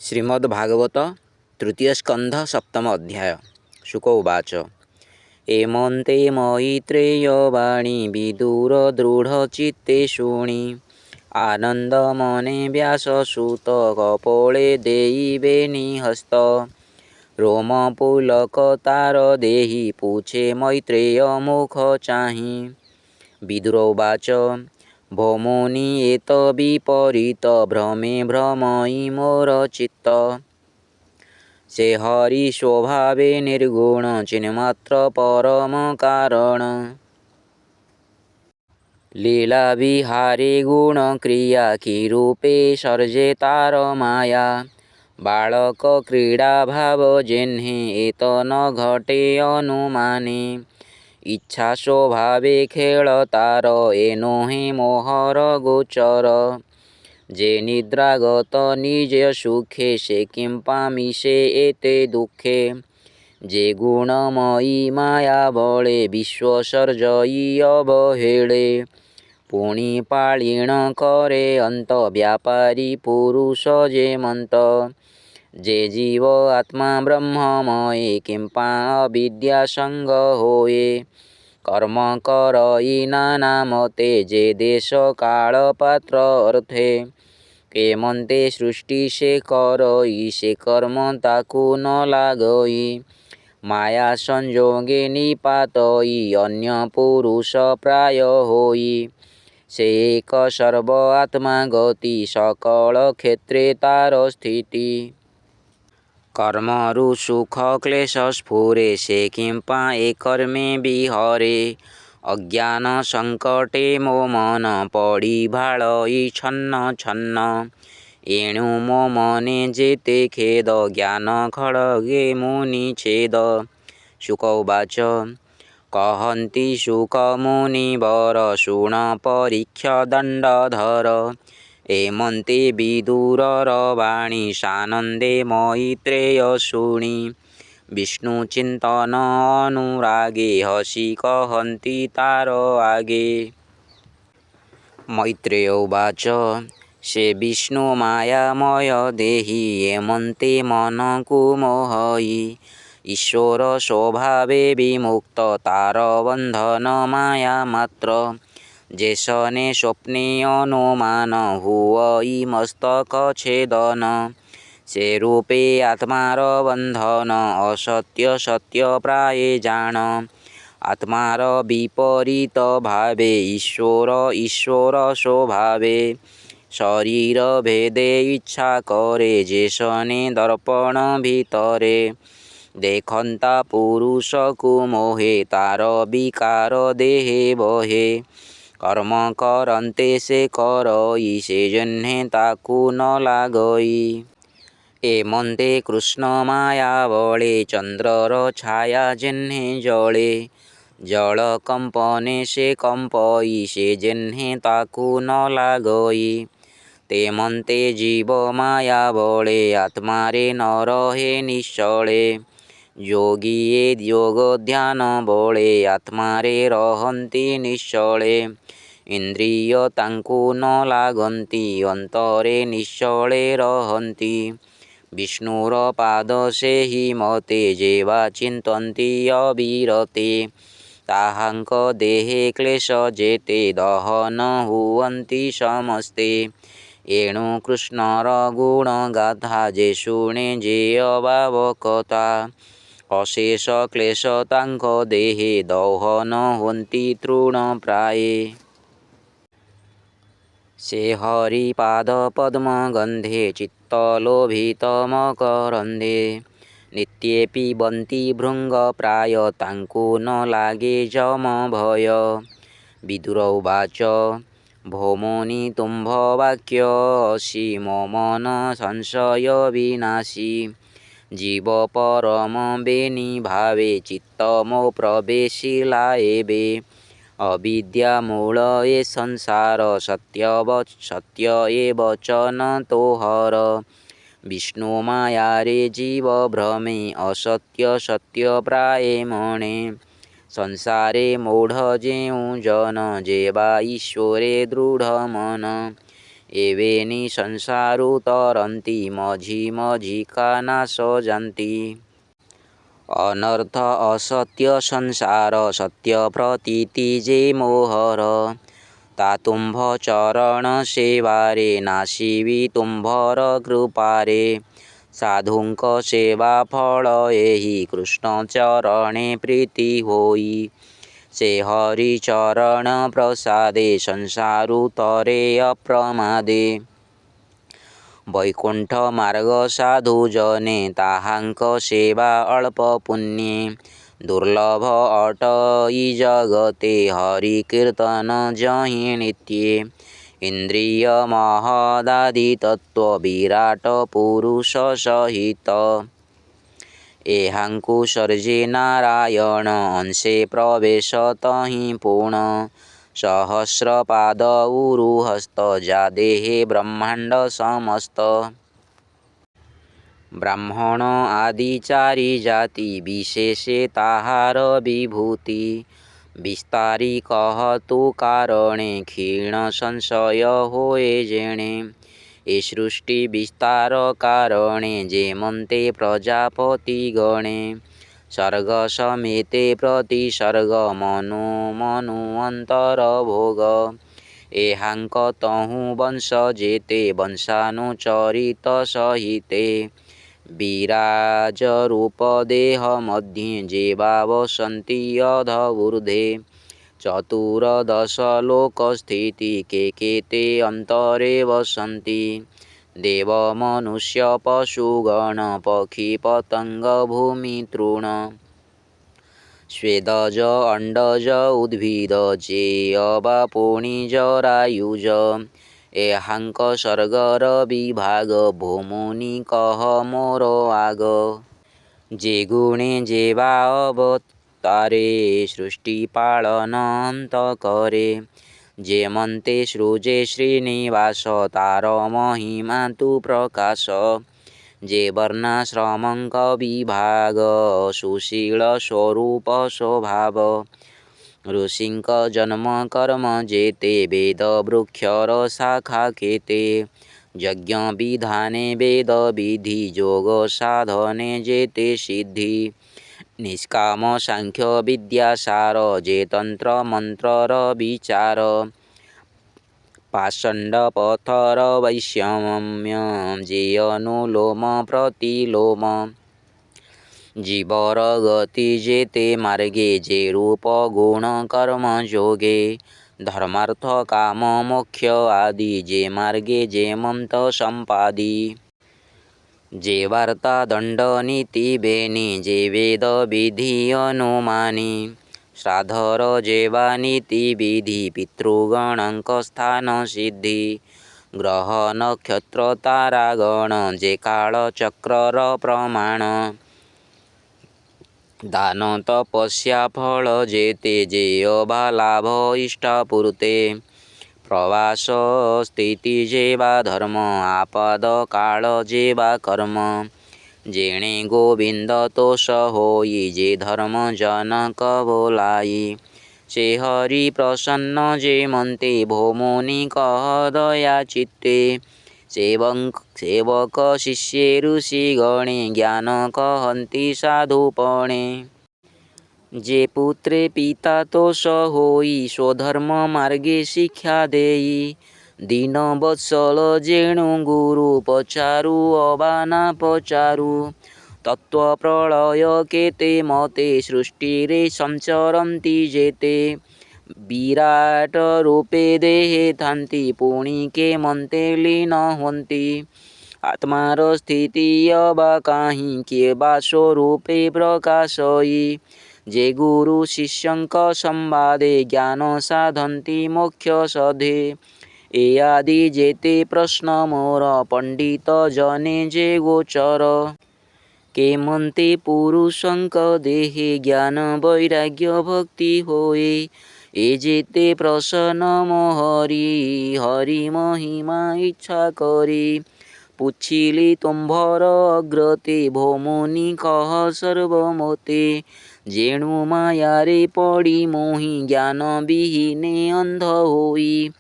श्रीमद्भागवत तृतीय स्कंध सप्तम अध्याय। शुक उवाच एमन्ते मैत्रेय वाणी विदुर दृढचित्ते शृणि आनन्दमने व्याससुत कपोले देयिबे निहस्त रोमपुलकतार देहि पूछे मैत्रेय मुख चाहि। विदुरोवाच भौमुनि एत विपरीत भ्रमे भ्रमयि मोर चित्त से हरि स्वभावे निर्गुण चिन्मात्र परम कारण लीला विहारे गुण क्रिया किरूपे सर्जे तार माया बालक क्रीडा भाव जेन्हे एत न घटे अनुमाने इच्छा स्वभावे खेल तार एनो हे मोहर गोचर जे निद्रागत निज सुखे से किं पामिसे एते दुखे जे गुणमयी माया बळे विश्व सर्जयी अवहेळे पुणी पाळीण करे अंत व्यापारी पुरुष जे मंत जे जीव आत्मा ब्रह्ममये किंपा अविद्या संग होये कर्म करई नाना मते जे देश काल पात्र अर्थे केमंते सृष्टि से करई से कर्म ताकू न लागई माया संजोगे निपातई अन्य पुरुष प्राय होई से एक सर्व आत्मा गति सकल क्षेत्रे तार स्थिति कर्मरु सुख क्लेश स्फुरे से किंपा कर्मे विहरे अज्ञान संकटे मो मन पड़ी भाळई छन्न छन्न एणु मो मने जेते खेद ज्ञान खड्गे मुनि छेद। शुक उवाच कहन्ति शुक मुनिवर शुण परीक्ष दण्डधर एमन्ते विदुरर वाणी सानन्दे मैत्रेय शृणि विष्णु चिंतन अनुरागे हसी कहन्ति तार आगे। मैत्रेय उवाच से विष्णु मायामय देहि एमन्ते मनकु मोहयि ईश्वर स्वभावे विमुक्त तार बंधन माया मात्र जेसने स्वप्ने अनुमान हुवई मस्तक छेदन से रूपे आत्मार बंधन असत्य सत्य प्राये जान आत्मार विपरीत भावे ईश्वर ईश्वर स्वभावे शरीर भेदे इच्छा करे जेसने दर्पण भीतरे देखन्ता पुरुष को मोहे तार विकार देहे बहे कर्म करन्ते से करई से जन्हे ताकू न लागई एमन्ते कृष्ण माया बळे चंद्रर छाया जेन्हे जळे जल कंपने से कंपई से जेन्हे ताकू न लागई तेमन्ते जीव माया बळे आत्मारे न रहे निश्चळे योगिये योग ध्यान बळे आत्मारे रहन्ति निश्चळे इंद्रिय तांकू न लागन्ति अंतरे निश्चळे रहन्ति विष्णुर पाद से ही मते जेवा चिंतन्ति अविरते ताहांक देहे क्लेश जेते दहन हुवन्ति समस्ते एणु कृष्णर गुण गाथा जे शुणे जे अभाव कथा अशेष क्लेश तांक देहे दहन हुन्ति तृण प्राये से हरि पाद पद्म गंधे चित्तलोभित मकरंदे नित्ये पिबन्ति भृंग प्राय तांकू न लागे जम भय। विदुर उवाच भौमुनि तुम्भ वाक्य असि मो मन संशय विनाशी जीव परम बेनि भावे चित्त मो प्रवेशिला एबे अविद्या मूल ए संसार सत्य ए वचन तोहर विष्णु माया रे जीव भ्रमे असत्य सत्य प्राये मणे संसारे मूढ़ जेऊ जन जेवा ईश्वरे दृढ़ मन एवेनि संसारु तरन्ति मझि मझि का नाश जान्ति। अनर्थ असत्य संसार सत्य प्रतीति जे मोहर ता तुम्भ चरण सेवारे नाशिवी तुम्भर कृपारे साधुंक सेवा फल एहि कृष्ण चरणे प्रीति होई से हरि चरण प्रसादे संसारु तरे अप्रमादे वैकुंठ मार्ग साधु जने ताहांक सेवा अल्प पुण्ये दुर्लभ अटई जगते हरि कीर्तन जहि नित्ये इंद्रिय महदादि तत्व विराट पुरुष सहित एहांकु सर्जे नारायण अंशे प्रवेश तहि पूर्ण सहस्रपाद उरुहस्त जा देहे ब्रह्मांड समस्त ब्राह्मण आदि चारि जाति विशेषे ताहार विभूति विस्तारी कहतु कारणे क्षीण संशय होए जेणे ए सृष्टि विस्तार कारणे जेमन्ते प्रजापति गणे सर्ग समेते प्रतिसर्ग मनु मनुअंतर भोग एहांक तहु वंश जेते वंशानुचरित सहिते विराज रूप देह मध्ये जेवा वसन्ति अधवूर्धे चतुर्दश लोक स्थिति के ते अंतरे वसन्ति देव मनुष्य पशुगण पक्षी पतंग भूमि तृण स्वेदज अंडज उद्भिद जे अबा पुणि जरायुज एहांक सर्गर विभाग भूमुनि कह मोर आग जे गुणे जेवा अवतारे सृष्टि पालन अंत करे जेमन्ते सृजे श्रीनिवास तार महिमा तु प्रकाश जे वर्णाश्रमंक विभाग सुशील स्वरूप स्वभाव ऋषिंक जन्म कर्म जेते वेद वृक्षर शाखा केते यज्ञ विधाने वेद विधि योग साधने जेते सिद्धि निष्काम सांख्य विद्यासार जे तंत्र मंत्रर विचार पाषंड पथर वैषम्य जे अनुलोम प्रतिलोम जीवर गति जेते मार्गे जे रूप गुण कर्म जोगे धर्मार्थ काम मोक्ष आदि जे मार्गे जे मंत संपादी जे वार्ता दंड नीति बेनी जे वेद विधि अनुमानी श्राद्धर जेवा नीति विधि पितृगणांक स्थान सिद्धि ग्रह नक्षत्र तारागण जे काल चक्रर प्रमाण दान तपस्या फल जेते जे अभा लाभ इष्टापूर्ते प्रवास स्थिति जेवा धर्म आपद काल जेवा कर्म जेणे गोविंद तोष होई जे धर्म जनक बोलाई से हरि प्रसन्न जे मंते भोमुनि कह दया चित्ते सेवक शिष्ये ऋषि गणे ज्ञान कहन्ति साधुपणे जे पुत्रे पिता तोष होई स्वधर्म मार्गे शिक्षा देई दीन वत्सल जेणु गुरु पचारु अबाना पचारु तत्व प्रलय केते मते सृष्टिरे संचरन्ति जेते विराट रूपे देहे थान्ति पुणि के मन्ते लीन होन्ति आत्मार स्थिति अबा काहि के बा स्वरूपे प्रकाशयी जे गुरु शिष्यंक संवादे ज्ञान साधन्ति मोक्ष सधे ए आदि जेते प्रश्न मोर पंडित जने जे गोचर के मन्ते पुरुषंक देहे ज्ञान वैराग्य भक्ति होए ए जेते प्रसन्न मोहरी हरि महिमा इच्छा करी पुछिली तुम्भर अग्रते भोमुनि कह सर्वमते जेणु मायारे पड़ी मोहि ज्ञान विहीने अंध होई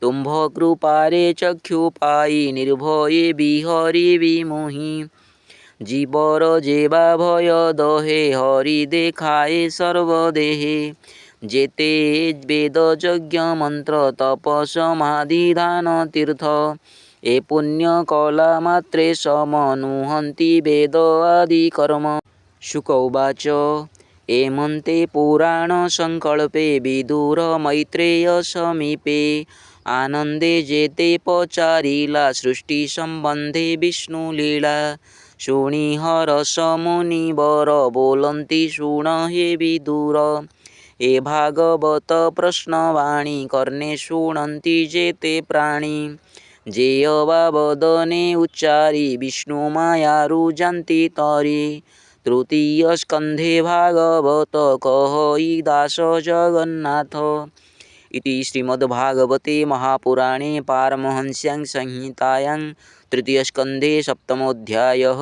तुम्भकृपारे चक्षुपायी निर्भये बिहरि विमुहि जीवर जेवा भय दहे हरि देखाए सर्वदेहे जेते वेद यज्ञ मंत्र तप समाधि दान तीर्थ ए पुण्य कला मात्रे समनुहन्ति वेद आदि कर्म। शुक उवाच एमन्ते पुराणसङ्कल्पे विदुर मैत्रेय समीपे आनन्दे जेते पचारिला सृष्टिसम्बन्धे विष्णुलीला शुणिहरस मुनिवर बोलन्ति शुण हे विदुर ए भागवत प्रश्नवाणी कर्णे शुणन्ति जेते प्राणी जेयवा वदने उच्चारी विष्णुमायारुजन्ति तरी तृतीय स्कन्धे भागवत कहई दास जगन्नाथ इति श्रीमद्भागवते महापुराणे पारमहंस्यां संहितायां तृतीयस्कन्धे सप्तमोऽध्यायः।